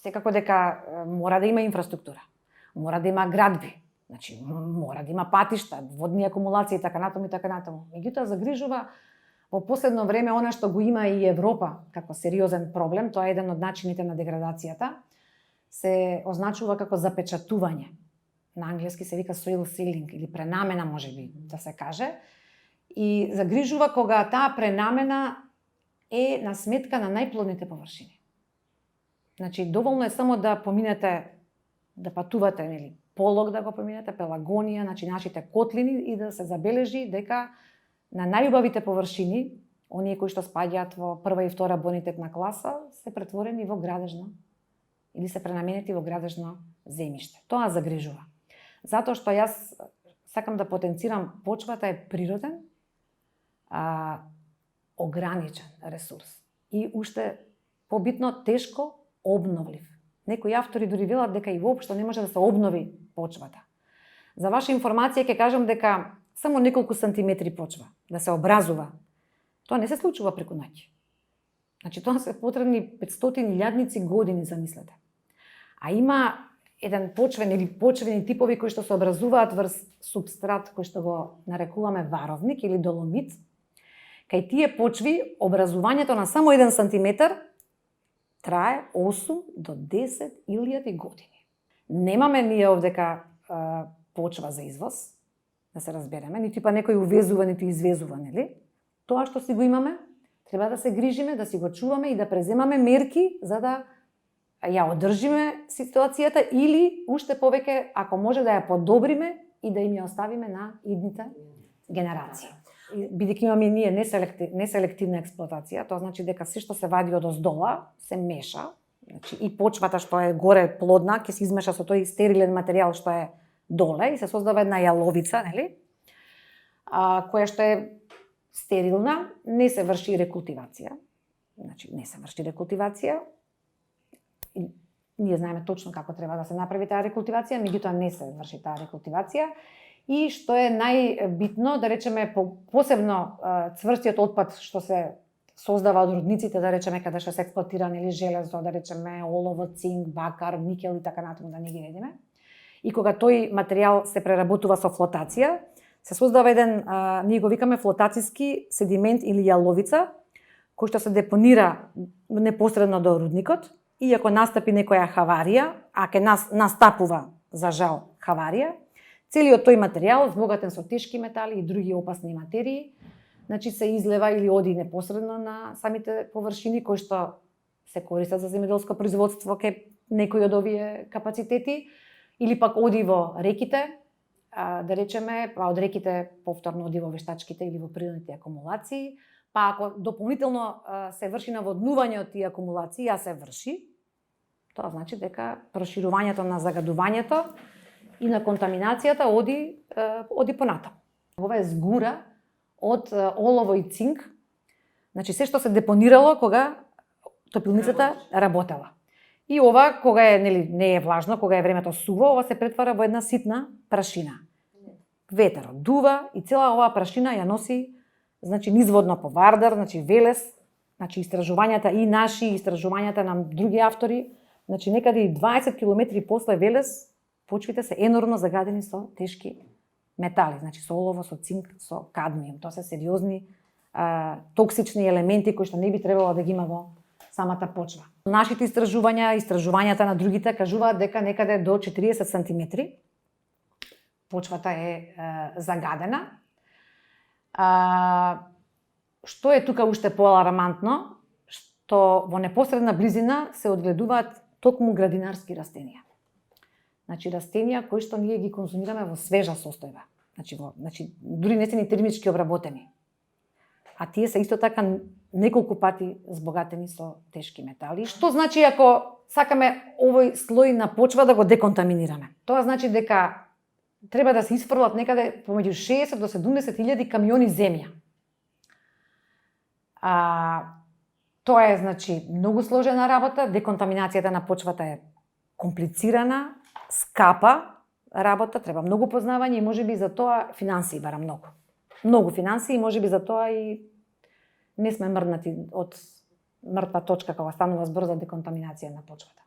секако дека мора да има инфраструктура, мора да има градби, значи мора да има патишта, водни акумулации и така натаму и така натаму. Меѓутоа загрижува во последно време она што го има и Европа како сериозен проблем, тоа е еден од начините на деградацијата, се означува како запечатување. На англиски се вика soil sealing или пренамена можеби да се каже. И загрижува кога таа пренамена е на сметка на најплодните површини. Значи, доволно е само да поминете, да патувате, нели, Полог да го поминете, Пелагонија, значи нашите котлини и да се забележи дека на најубавите површини, оние кои што спаѓаат во прва и втора бонитетна класа, се претворени во градежно или се пренаменети во градежно земјиште. Тоа загрижува. Затоа што јас сакам да потенцирам, почвата е природен, ограничен ресурс и уште побитно тешко обновлив. Некои автори дури велат дека и воопшто не може да се обнови почвата. За ваша информација ќе кажам дека само неколку сантиметри почва да се образува, тоа не се случува преку ноќ. Значи тоа се потребни 500 илјадници години, замислете. А има еден почвен или почвени типови кои што се образуваат врз субстрат кој што го нарекуваме варовник или доломит. Кај тие почви образувањето на само 1 сантиметар трае 8 до 10 илјади години. Немаме ние овдека почва за извоз, да се разбереме, нити па некој увезува, нити извезува, нели? Тоа што си го имаме, треба да се грижиме, да си го чуваме и да преземаме мерки за да ја одржиме ситуацијата или уште повеќе, ако може да ја подобриме и да им ја оставиме на идните генерации. Бидејќи имаме ние неселективна експлоатација, тоа значи дека се што се вади од оздола се меша, значи и почвата што е горе плодна ќе се измеша со тој стерилен материјал што е доле и се создава една јаловица, нели? Која што е стерилна, не се врши рекултивација. Значи не се врши рекултивација. И ние знаеме точно како треба да се направи таа рекултивација, меѓутоа не се врши таа рекултивација. И што е најбитно, да речеме, посебно цврстиот отпад што се создава од рудниците, да речеме, каде што се експлоатира или железо, да речеме, олово, цинк, бакар, никел и така натаму, да не ги ведеме. И кога тој материјал се преработува со флотација, се создава еден, ние го викаме флотацијски седимент или јаловица, кој што се депонира непосредно до рудникот, и ако настапи некоја хаварија, а ке настапува, за жал, хаварија, целиот тој материјал, збогатен со тешки метали и други опасни материи, значи се излева или оди непосредно на самите површини кои што се користат за земјоделско производство ке некои од овие капацитети, или пак оди во реките, да речеме, па од реките повторно оди во вештачките или во природните акумулации, па ако дополнително се врши наводнување од тие акумулации, а се врши, тоа значи дека проширувањето на загадувањето и на контаминацијата оди понатаму. Ова е згура од олово и цинк, значи се што се депонирало кога топилницата работела. И ова, кога е, нели, не е влажно, кога е времето суво, ова се претвара во една ситна прашина. Ветерот дува и цела оваа прашина ја носи, значи, низводно по Вардар, значи Велес, значи истражувањата и наши, истражувањата на други автори, значи некаде и 20 километри после Велес, почвите се енормно загадени со тешки метали, значи со олово, со цинк, со кадмиум. Тоа се сериозни токсични елементи кои што не би требало да ги има во самата почва. Нашите истражувањата на другите кажуваат дека некаде до 40 сантиметри почвата е загадена. Што е тука уште поалармантно, што во непосредна близина се одгледуваат токму градинарски растенија. Значи растенија кои што ние ги конзумираме во свежа состојба. Значи дури не се ни термички обработени. А тие се исто така неколку пати збогатени со тешки метали. Што значи ако сакаме овој слој на почва да го деконтаминираме? Тоа значи дека треба да се isфрлат некаде помеѓу 60 до 70 илјади камиони земја. Тоа е, значи, многу сложена работа. Деконтаминацијата на почвата е комплицирана, скапа работа, треба многу познавање и можеби за тоа финансии бара многу. Многу финансии и можеби за тоа и не сме мрднати од мртва точка кога станува збор за деконтаминација на почвата.